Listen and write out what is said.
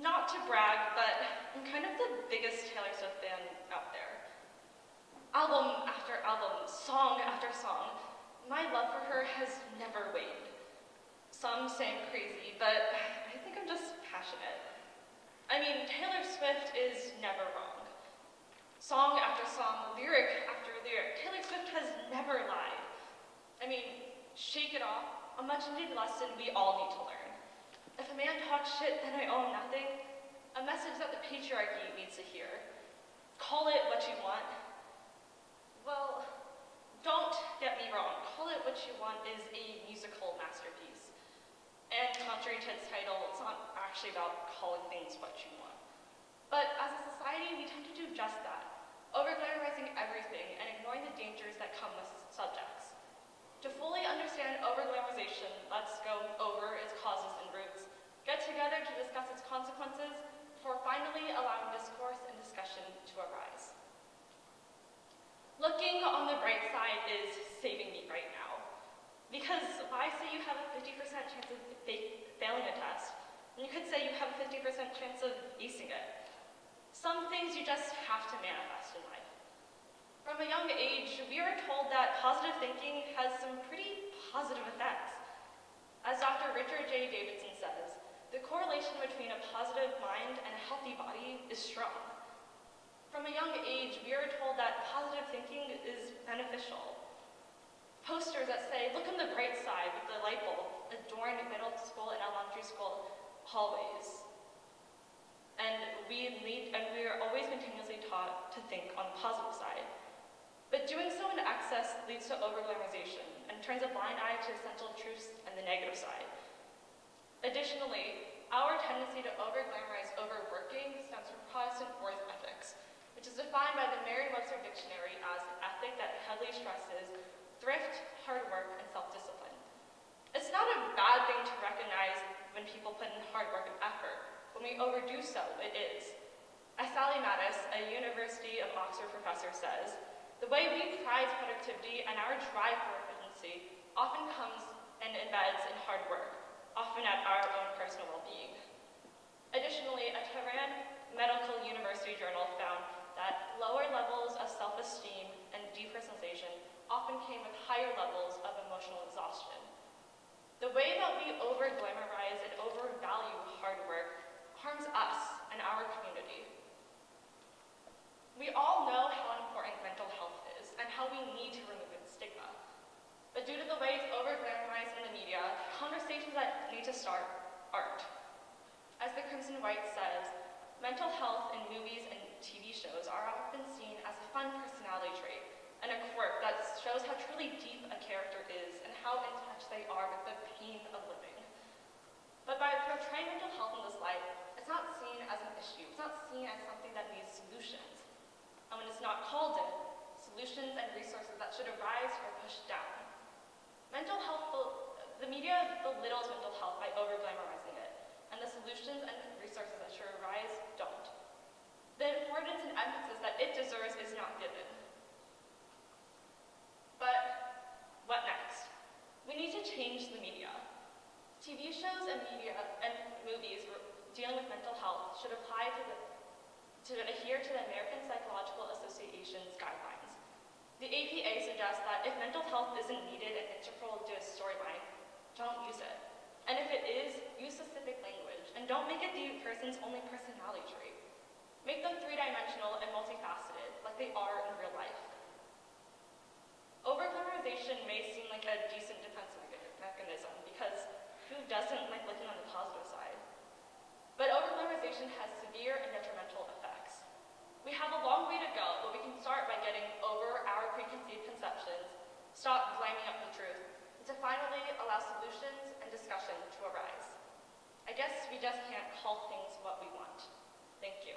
Not to brag, but I'm kind of the biggest Taylor Swift fan out there. Album after album, song after song, my love for her has never waned. Some say I'm crazy, but I think I'm just passionate. I mean, Taylor Swift is never wrong. Song after song, lyric after lyric, Taylor Swift has never lied. I mean, shake it off, a much needed lesson we all need to learn. If a man talks shit, then I own nothing, a message that the patriarchy needs to hear. Call it what you want. Well, don't get me wrong, Call It What You Want is a musical masterpiece. And contrary to its title, it's not actually about calling things what you want. But as a society, we tend to do just that, over-glamorizing everything and ignoring the dangers that come with subjects. To fully understand over-glamorization, let's go over its causes and roots, get together to discuss its consequences, before finally allowing discourse and discussion to arise. Looking on the bright side is saving me right now. Because why say you have a 50% chance of failing a test, and you could say you have a 50% chance of acing it? Some things you just have to manifest in life. From a young age, we are told that positive thinking has some pretty positive effects. As Dr. Richard J. Davidson says, the correlation between a positive mind and a healthy body is strong. From a young age, we are told that positive thinking is beneficial. Posters that say, look on the bright side with the light bulb, adorn middle school and elementary school hallways. And we are always continuously taught to think on the positive side. But doing so in excess leads to over-glamorization and turns a blind eye to essential truths and the negative side. Additionally, our tendency to over-glamorize overworking stems from Protestant worth ethics, which is defined by the Merriam-Webster Dictionary as an ethic that heavily stresses thrift, hard work, and self-discipline. It's not a bad thing to recognize when people put in hard work and effort. When we overdo so, it is. As Sally Mattis, a University of Oxford professor, says, the way we prize productivity and our drive for efficiency often comes and embeds in hard work, often at our own personal well-being. Additionally, a Darena Medical University journal found that lower levels of self-esteem and depersonalization often came with higher levels of emotional exhaustion. The way that we over-glamorize and overvalue hard work harms us and our community. We all know how important mental health is and how we need to remove its stigma. But due to the way it's over-glamorized in the media, conversations that need to start aren't. As the Crimson White says, mental health in movies and TV shows are often seen as a fun personality trait and a quirk that shows how truly deep a character is and how in touch they are with the pain of living. But by portraying mental health in this light, it's not seen as an issue. It's not seen as something that needs solutions. And when it's not called in, solutions and resources that should arise are pushed down. Mental health, the media belittles mental health by over-glamorizing it, and the solutions and resources that should arise don't. The importance and emphasis that it deserves is not given. But what next? We need to change the media. TV shows and media and movies dealing with mental health should apply to adhere to the American Psychological Association's guidelines. The APA suggests that if mental health isn't needed and integral to a storyline, don't use it. And if it is, use specific language, and don't make it the person's only personality trait. Make them three-dimensional and multifaceted, like they are in real life. Over-glamorization may seem like a decent defense mechanism, because who doesn't like looking on the positive side? But over-glamorization has severe and detrimental effects. We have a long way to go, but we can start by getting over our preconceived conceptions, stop blaming up the truth, and to finally allow solutions and discussion to arise. I guess we just can't call things what we want. Thank you.